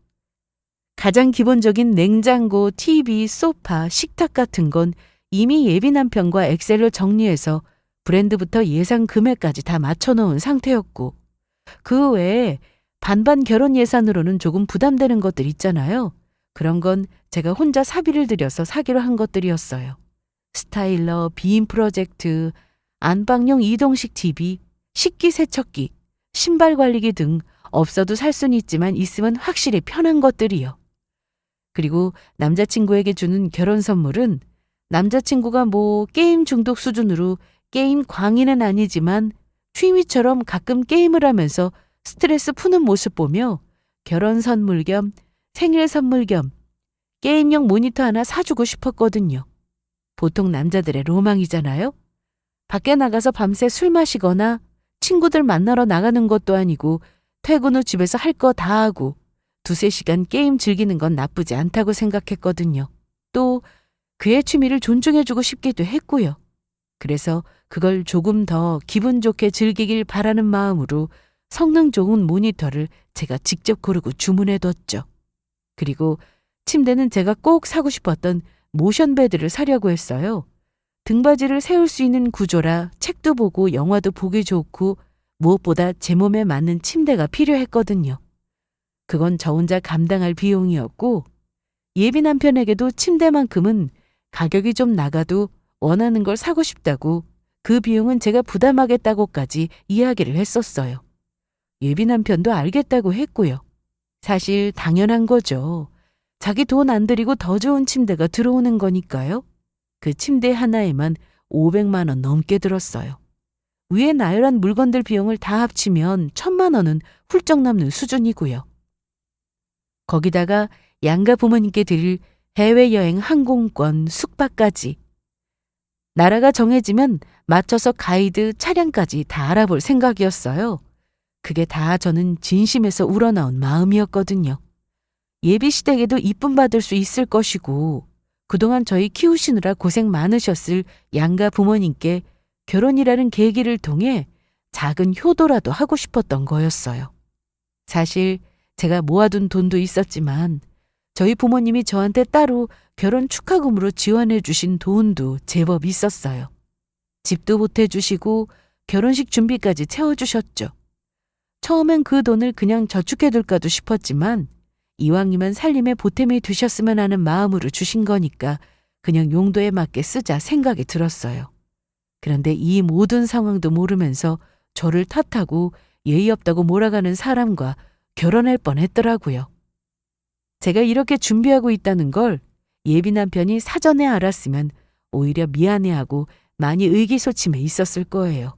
가장 기본적인 냉장고, TV, 소파, 식탁 같은 건 이미 예비 남편과 엑셀로 정리해서 브랜드부터 예상 금액까지 다 맞춰놓은 상태였고 그 외에 반반 결혼 예산으로는 조금 부담되는 것들 있잖아요. 그런 건 제가 혼자 사비를 들여서 사기로 한 것들이었어요. 스타일러, 비임 프로젝트, 안방용 이동식 TV, 식기세척기, 신발 관리기 등 없어도 살 수는 있지만 있으면 확실히 편한 것들이요. 그리고 남자친구에게 주는 결혼 선물은 남자친구가 뭐 게임 중독 수준으로 게임 광인은 아니지만 취미처럼 가끔 게임을 하면서 스트레스 푸는 모습 보며 결혼 선물 겸 생일 선물 겸 게임용 모니터 하나 사주고 싶었거든요. 보통 남자들의 로망이잖아요. 밖에 나가서 밤새 술 마시거나 친구들 만나러 나가는 것도 아니고 퇴근 후 집에서 할 거 다 하고 2~3시간 게임 즐기는 건 나쁘지 않다고 생각했거든요. 또 그의 취미를 존중해주고 싶기도 했고요. 그래서 그걸 조금 더 기분 좋게 즐기길 바라는 마음으로 성능 좋은 모니터를 제가 직접 고르고 주문해뒀죠. 그리고 침대는 제가 꼭 사고 싶었던 모션 베드를 사려고 했어요. 등받이를 세울 수 있는 구조라 책도 보고 영화도 보기 좋고 무엇보다 제 몸에 맞는 침대가 필요했거든요. 그건 저 혼자 감당할 비용이었고 예비 남편에게도 침대만큼은 가격이 좀 나가도 원하는 걸 사고 싶다고 그 비용은 제가 부담하겠다고까지 이야기를 했었어요. 예비 남편도 알겠다고 했고요. 사실 당연한 거죠. 자기 돈 안 들이고 더 좋은 침대가 들어오는 거니까요. 그 침대 하나에만 500만 원 넘게 들었어요. 위에 나열한 물건들 비용을 다 합치면 1000만 원은 훌쩍 넘는 수준이고요. 거기다가 양가 부모님께 드릴 해외여행 항공권, 숙박까지. 나라가 정해지면 맞춰서 가이드, 차량까지 다 알아볼 생각이었어요. 그게 다 저는 진심에서 우러나온 마음이었거든요. 예비 시댁에도 이쁨 받을 수 있을 것이고 그동안 저희 키우시느라 고생 많으셨을 양가 부모님께 결혼이라는 계기를 통해 작은 효도라도 하고 싶었던 거였어요. 사실 제가 모아둔 돈도 있었지만 저희 부모님이 저한테 따로 결혼 축하금으로 지원해 주신 돈도 제법 있었어요. 집도 보태주시고 결혼식 준비까지 채워주셨죠. 처음엔 그 돈을 그냥 저축해둘까도 싶었지만 이왕이면 살림에 보탬이 되셨으면 하는 마음으로 주신 거니까 그냥 용도에 맞게 쓰자 생각이 들었어요. 그런데 이 모든 상황도 모르면서 저를 탓하고 예의 없다고 몰아가는 사람과 결혼할 뻔했더라고요. 제가 이렇게 준비하고 있다는 걸 예비 남편이 사전에 알았으면 오히려 미안해하고 많이 의기소침해 있었을 거예요.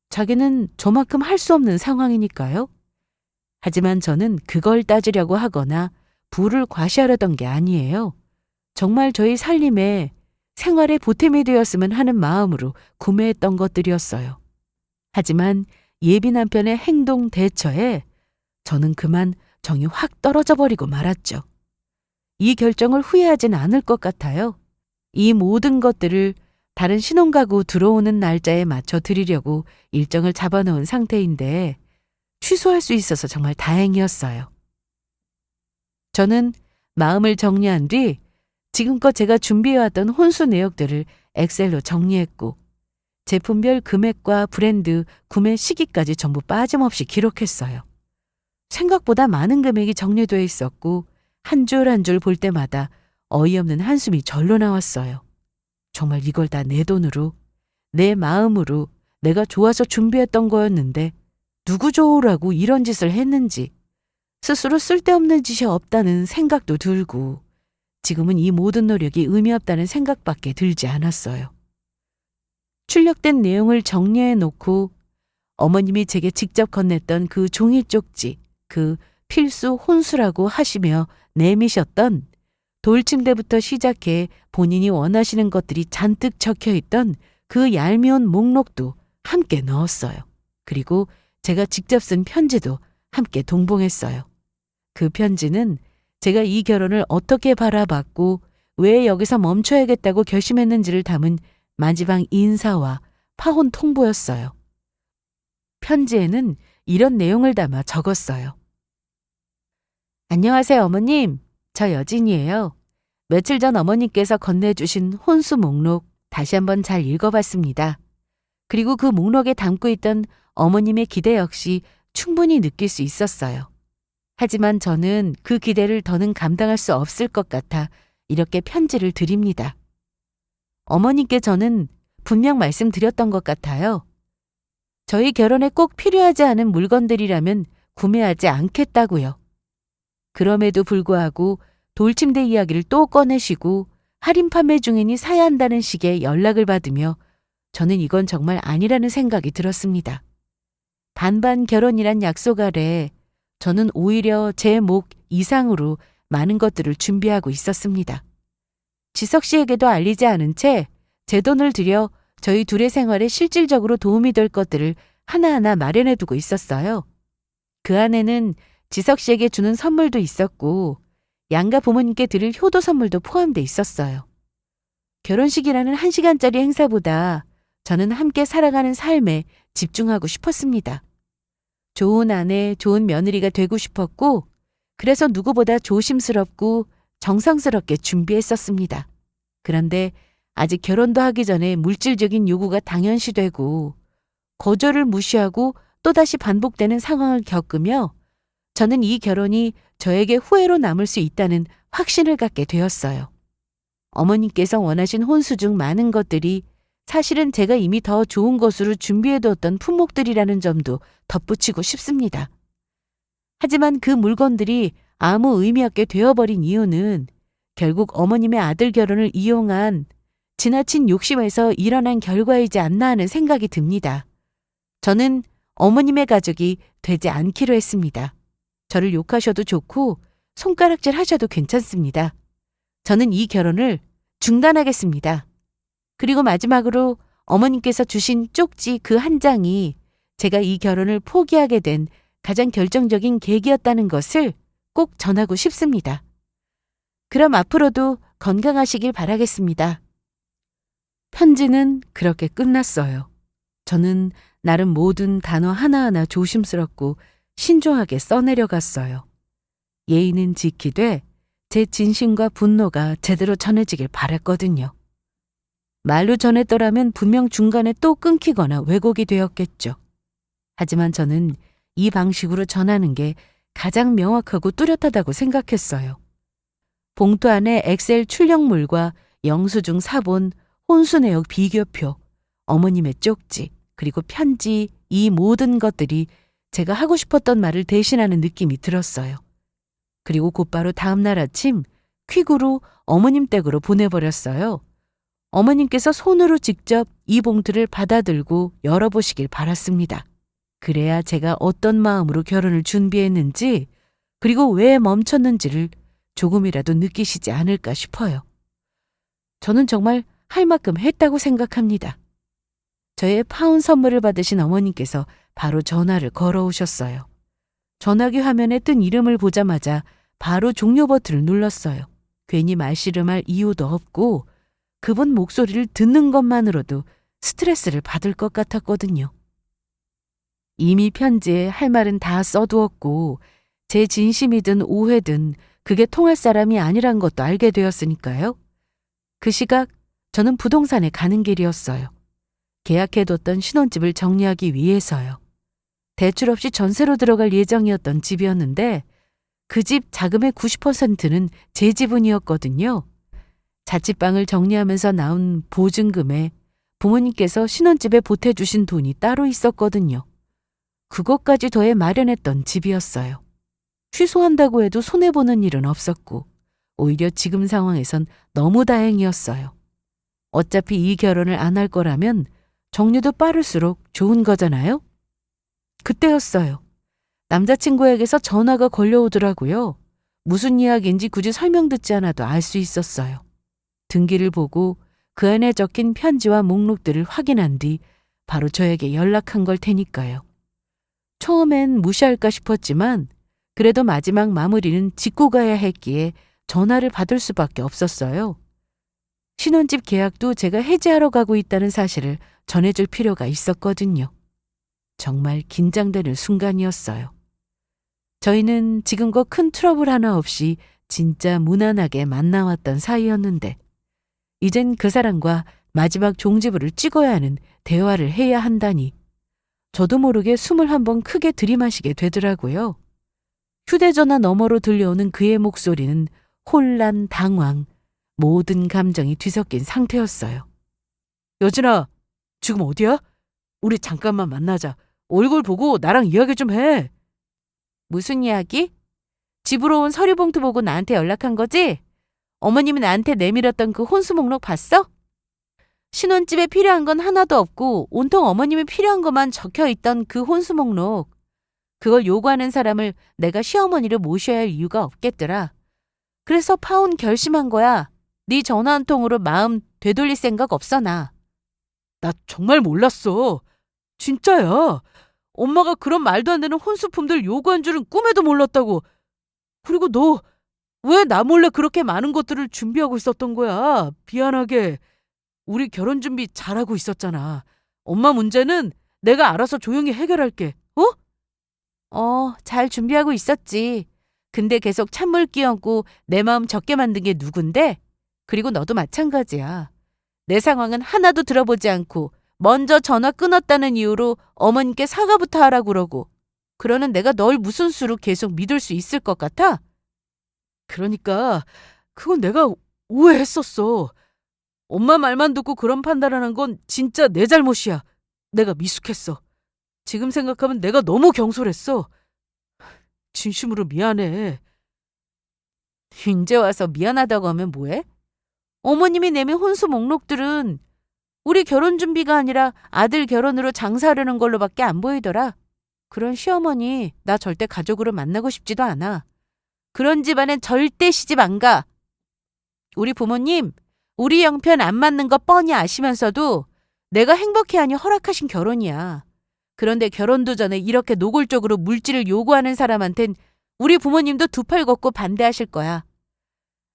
자기는 저만큼 할 수 없는 상황이니까요. 하지만 저는 그걸 따지려고 하거나 부를 과시하려던 게 아니에요. 정말 저희 살림에 생활에 보탬이 되었으면 하는 마음으로 구매했던 것들이었어요. 하지만 예비 남편의 행동 대처에 저는 그만 정이 확 떨어져 버리고 말았죠. 이 결정을 후회하진 않을 것 같아요. 이 모든 것들을 다른 신혼가구 들어오는 날짜에 맞춰 드리려고 일정을 잡아놓은 상태인데 취소할 수 있어서 정말 다행이었어요. 저는 마음을 정리한 뒤 지금껏 제가 준비해왔던 혼수 내역들을 엑셀로 정리했고 제품별 금액과 브랜드, 구매 시기까지 전부 빠짐없이 기록했어요. 생각보다 많은 금액이 정리되어 있었고 한 줄 한 줄 볼 때마다 어이없는 한숨이 절로 나왔어요. 정말 이걸 다 내 돈으로, 내 마음으로 내가 좋아서 준비했던 거였는데 누구 좋으라고 이런 짓을 했는지 스스로 쓸데없는 짓이 없다는 생각도 들고 지금은 이 모든 노력이 의미 없다는 생각밖에 들지 않았어요. 출력된 내용을 정리해 놓고 어머님이 제게 직접 건넸던 그 종이 쪽지, 그 필수 혼수라고 하시며 내미셨던 돌침대부터 시작해 본인이 원하시는 것들이 잔뜩 적혀 있던 그 얄미운 목록도 함께 넣었어요. 그리고 제가 직접 쓴 편지도 함께 동봉했어요. 그 편지는 제가 이 결혼을 어떻게 바라봤고 왜 여기서 멈춰야겠다고 결심했는지를 담은 마지막 인사와 파혼 통보였어요. 편지에는 이런 내용을 담아 적었어요. 안녕하세요, 어머님. 저 여진이에요. 며칠 전 어머님께서 건네주신 혼수 목록 다시 한번 잘 읽어봤습니다. 그리고 그 목록에 담고 있던 어머님의 기대 역시 충분히 느낄 수 있었어요. 하지만 저는 그 기대를 더는 감당할 수 없을 것 같아 이렇게 편지를 드립니다. 어머님께 저는 분명 말씀드렸던 것 같아요. 저희 결혼에 꼭 필요하지 않은 물건들이라면 구매하지 않겠다고요. 그럼에도 불구하고 돌침대 이야기를 또 꺼내시고 할인 판매 중이니 사야 한다는 식의 연락을 받으며 저는 이건 정말 아니라는 생각이 들었습니다. 반반 결혼이란 약속 아래 저는 오히려 제 목 이상으로 많은 것들을 준비하고 있었습니다. 지석 씨에게도 알리지 않은 채 제 돈을 들여 저희 둘의 생활에 실질적으로 도움이 될 것들을 하나하나 마련해 두고 있었어요. 그 안에는 지석 씨에게 주는 선물도 있었고 양가 부모님께 드릴 효도 선물도 포함돼 있었어요. 결혼식이라는 1시간짜리 행사보다 저는 함께 살아가는 삶에 집중하고 싶었습니다. 좋은 아내, 좋은 며느리가 되고 싶었고 그래서 누구보다 조심스럽고 정성스럽게 준비했었습니다. 그런데 아직 결혼도 하기 전에 물질적인 요구가 당연시되고 거절을 무시하고 또다시 반복되는 상황을 겪으며 저는 이 결혼이 저에게 후회로 남을 수 있다는 확신을 갖게 되었어요. 어머님께서 원하신 혼수 중 많은 것들이 사실은 제가 이미 더 좋은 것으로 준비해두었던 품목들이라는 점도 덧붙이고 싶습니다. 하지만 그 물건들이 아무 의미 없게 되어버린 이유는 결국 어머님의 아들 결혼을 이용한 지나친 욕심에서 일어난 결과이지 않나 하는 생각이 듭니다. 저는 어머님의 가족이 되지 않기로 했습니다. 저를 욕하셔도 좋고 손가락질 하셔도 괜찮습니다. 저는 이 결혼을 중단하겠습니다. 그리고 마지막으로 어머님께서 주신 쪽지 그 한 장이 제가 이 결혼을 포기하게 된 가장 결정적인 계기였다는 것을 꼭 전하고 싶습니다. 그럼 앞으로도 건강하시길 바라겠습니다. 편지는 그렇게 끝났어요. 저는 나름 모든 단어 하나하나 조심스럽고 신중하게 써내려갔어요. 예의는 지키되 제 진심과 분노가 제대로 전해지길 바랐거든요. 말로 전했더라면 분명 중간에 또 끊기거나 왜곡이 되었겠죠. 하지만 저는 이 방식으로 전하는 게 가장 명확하고 뚜렷하다고 생각했어요. 봉투 안에 엑셀 출력물과 영수증 사본, 혼수 내역 비교표, 어머님의 쪽지, 그리고 편지, 이 모든 것들이 제가 하고 싶었던 말을 대신하는 느낌이 들었어요. 그리고 곧바로 다음 날 아침 퀵으로 어머님 댁으로 보내버렸어요. 어머님께서 손으로 직접 이 봉투를 받아들고 열어보시길 바랐습니다. 그래야 제가 어떤 마음으로 결혼을 준비했는지, 그리고 왜 멈췄는지를 조금이라도 느끼시지 않을까 싶어요. 저는 정말 할 만큼 했다고 생각합니다. 저의 파운 선물을 받으신 어머님께서 바로 전화를 걸어오셨어요. 전화기 화면에 뜬 이름을 보자마자 바로 종료 버튼을 눌렀어요. 괜히 말씨름할 이유도 없고 그분 목소리를 듣는 것만으로도 스트레스를 받을 것 같았거든요. 이미 편지에 할 말은 다 써두었고 제 진심이든 오해든 그게 통할 사람이 아니란 것도 알게 되었으니까요. 그 시각 저는 부동산에 가는 길이었어요. 계약해뒀던 신혼집을 정리하기 위해서요. 대출 없이 전세로 들어갈 예정이었던 집이었는데 그 집 자금의 90%는 제 지분이었거든요. 자취방을 정리하면서 나온 보증금에 부모님께서 신혼집에 보태주신 돈이 따로 있었거든요. 그것까지 더해 마련했던 집이었어요. 취소한다고 해도 손해보는 일은 없었고 오히려 지금 상황에선 너무 다행이었어요. 어차피 이 결혼을 안 할 거라면 정리도 빠를수록 좋은 거잖아요. 그때였어요. 남자친구에게서 전화가 걸려오더라고요. 무슨 이야기인지 굳이 설명 듣지 않아도 알 수 있었어요. 등기를 보고 그 안에 적힌 편지와 목록들을 확인한 뒤 바로 저에게 연락한 걸 테니까요. 처음엔 무시할까 싶었지만 그래도 마지막 마무리는 짓고 가야 했기에 전화를 받을 수밖에 없었어요. 신혼집 계약도 제가 해지하러 가고 있다는 사실을 전해줄 필요가 있었거든요. 정말 긴장되는 순간이었어요. 저희는 지금껏 큰 트러블 하나 없이 진짜 무난하게 만나왔던 사이였는데 이젠 그 사람과 마지막 종지부를 찍어야 하는 대화를 해야 한다니 저도 모르게 숨을 한번 크게 들이마시게 되더라고요. 휴대전화 너머로 들려오는 그의 목소리는 혼란, 당황, 모든 감정이 뒤섞인 상태였어요. 여진아, 지금 어디야? 우리 잠깐만 만나자. 얼굴 보고 나랑 이야기 좀 해. 무슨 이야기? 집으로 온 서류 봉투 보고 나한테 연락한 거지? 어머님이 나한테 내밀었던 그 혼수 목록 봤어? 신혼집에 필요한 건 하나도 없고 온통 어머님이 필요한 것만 적혀 있던 그 혼수 목록. 그걸 요구하는 사람을 내가 시어머니를 모셔야 할 이유가 없겠더라. 그래서 파혼 결심한 거야. 네 전화 한 통으로 마음 되돌릴 생각 없어 나. 나 정말 몰랐어. 진짜야. 엄마가 그런 말도 안 되는 혼수품들 요구한 줄은 꿈에도 몰랐다고. 그리고 너 왜 나 몰래 그렇게 많은 것들을 준비하고 있었던 거야? 미안하게. 우리 결혼 준비 잘하고 있었잖아. 엄마 문제는 내가 알아서 조용히 해결할게. 잘 준비하고 있었지. 근데 계속 찬물 끼얹고 내 마음 적게 만든 게 누군데? 그리고 너도 마찬가지야. 내 상황은 하나도 들어보지 않고 먼저 전화 끊었다는 이유로 어머님께 사과부터 하라고 그러고 그러는 내가 널 무슨 수로 계속 믿을 수 있을 것 같아? 그러니까 그건 내가 오해했었어. 엄마 말만 듣고 그런 판단하는 건 진짜 내 잘못이야. 내가 미숙했어. 지금 생각하면 내가 너무 경솔했어. 진심으로 미안해. 이제 와서 미안하다고 하면 뭐해? 어머님이 내민 혼수 목록들은 우리 결혼 준비가 아니라 아들 결혼으로 장사하려는 걸로밖에 안 보이더라. 그런 시어머니 나 절대 가족으로 만나고 싶지도 않아. 그런 집안엔 절대 시집 안 가. 우리 부모님 우리 형편 안 맞는 거 뻔히 아시면서도 내가 행복해하니 허락하신 결혼이야. 그런데 결혼도 전에 이렇게 노골적으로 물질을 요구하는 사람한텐 우리 부모님도 두 팔 걷고 반대하실 거야.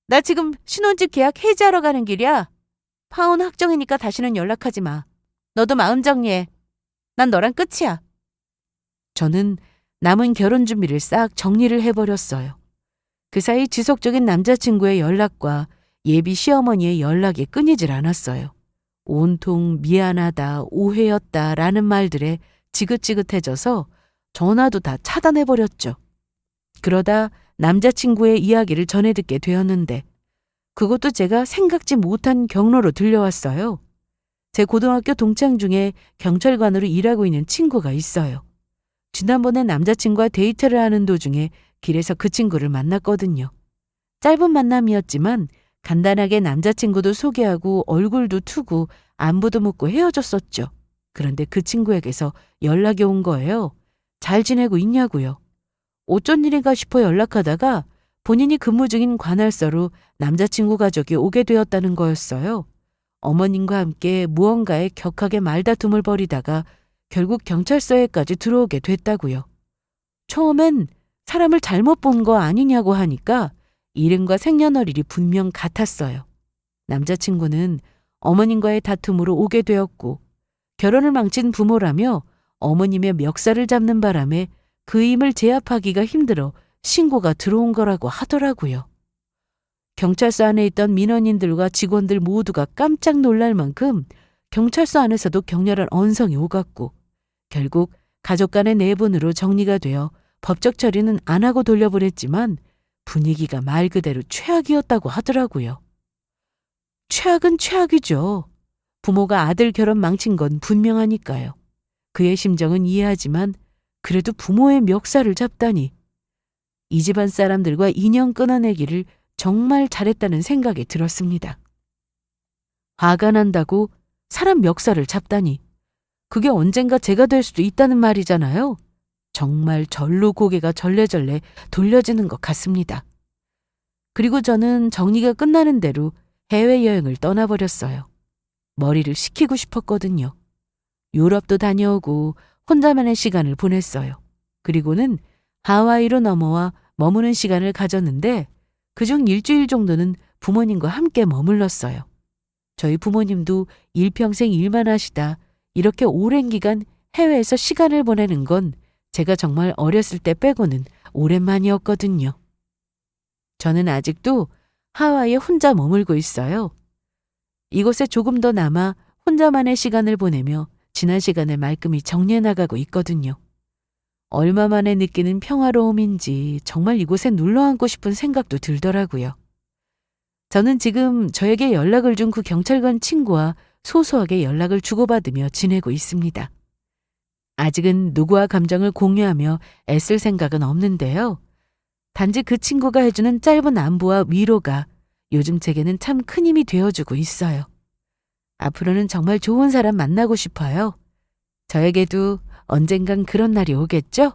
나 지금 신혼집 계약 해지하러 가는 길이야. 파혼 확정이니까 다시는 연락하지 마. 너도 마음 정리해. 난 너랑 끝이야. 저는 남은 결혼 준비를 싹 정리를 해버렸어요. 그 사이 지속적인 남자친구의 연락과 예비 시어머니의 연락이 끊이질 않았어요. 온통 미안하다, 오해였다 라는 말들에 지긋지긋해져서 전화도 다 차단해버렸죠. 그러다 남자친구의 이야기를 전해 듣게 되었는데 그것도 제가 생각지 못한 경로로 들려왔어요. 제 고등학교 동창 중에 경찰관으로 일하고 있는 친구가 있어요. 지난번에 남자친구와 데이트를 하는 도중에 길에서 그 친구를 만났거든요. 짧은 만남이었지만 간단하게 남자친구도 소개하고 얼굴도 투고 안부도 묻고 헤어졌었죠. 그런데 그 친구에게서 연락이 온 거예요. 잘 지내고 있냐고요. 어쩐 일인가 싶어 연락하다가 본인이 근무 중인 관할서로 남자친구 가족이 오게 되었다는 거였어요. 어머님과 함께 무언가에 격하게 말다툼을 벌이다가 결국 경찰서에까지 들어오게 됐다고요. 처음엔 사람을 잘못 본 거 아니냐고 하니까 이름과 생년월일이 분명 같았어요. 남자친구는 어머님과의 다툼으로 오게 되었고 결혼을 망친 부모라며 어머님의 멱살을 잡는 바람에 그 힘을 제압하기가 힘들어 신고가 들어온 거라고 하더라고요. 경찰서 안에 있던 민원인들과 직원들 모두가 깜짝 놀랄 만큼 경찰서 안에서도 격렬한 언성이 오갔고 결국 가족 간의 내분으로 정리가 되어 법적 처리는 안 하고 돌려보냈지만 분위기가 말 그대로 최악이었다고 하더라고요. 최악은 최악이죠. 부모가 아들 결혼 망친 건 분명하니까요. 그의 심정은 이해하지만 그래도 부모의 멱살을 잡다니. 이 집안 사람들과 인연 끊어내기를 정말 잘했다는 생각이 들었습니다. 화가 난다고 사람 멱살을 잡다니. 그게 언젠가 제가 될 수도 있다는 말이잖아요. 정말 절로 고개가 절레절레 돌려지는 것 같습니다. 그리고 저는 정리가 끝나는 대로 해외여행을 떠나버렸어요. 머리를 식히고 싶었거든요. 유럽도 다녀오고 혼자만의 시간을 보냈어요. 그리고는 하와이로 넘어와 머무는 시간을 가졌는데 그중 일주일 정도는 부모님과 함께 머물렀어요. 저희 부모님도 일평생 일만 하시다 이렇게 오랜 기간 해외에서 시간을 보내는 건 제가 정말 어렸을 때 빼고는 오랜만이었거든요. 저는 아직도 하와이에 혼자 머물고 있어요. 이곳에 조금 더 남아 혼자만의 시간을 보내며 지난 시간을 말끔히 정리해 나가고 있거든요. 얼마 만에 느끼는 평화로움인지 정말 이곳에 눌러앉고 싶은 생각도 들더라고요. 저는 지금 저에게 연락을 준 그 경찰관 친구와 소소하게 연락을 주고받으며 지내고 있습니다. 아직은 누구와 감정을 공유하며 애쓸 생각은 없는데요. 단지 그 친구가 해주는 짧은 안부와 위로가 요즘 제게는 참 큰 힘이 되어주고 있어요. 앞으로는 정말 좋은 사람 만나고 싶어요. 저에게도 언젠간 그런 날이 오겠죠?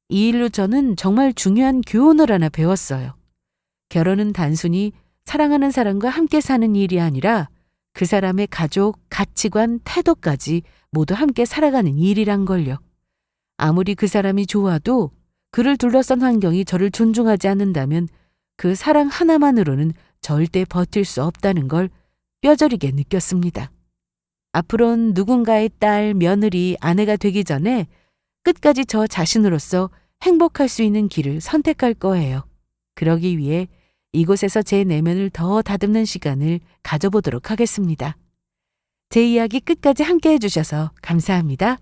이 일로 저는 정말 중요한 교훈을 하나 배웠어요. 결혼은 단순히 사랑하는 사람과 함께 사는 일이 아니라 그 사람의 가족, 가치관, 태도까지 모두 함께 살아가는 일이란 걸요. 아무리 그 사람이 좋아도 그를 둘러싼 환경이 저를 존중하지 않는다면 그 사랑 하나만으로는 절대 버틸 수 없다는 걸 뼈저리게 느꼈습니다. 앞으로는 누군가의 딸, 며느리, 아내가 되기 전에 끝까지 저 자신으로서 행복할 수 있는 길을 선택할 거예요. 그러기 위해 이곳에서 제 내면을 더 다듬는 시간을 가져보도록 하겠습니다. 제 이야기 끝까지 함께 해주셔서 감사합니다.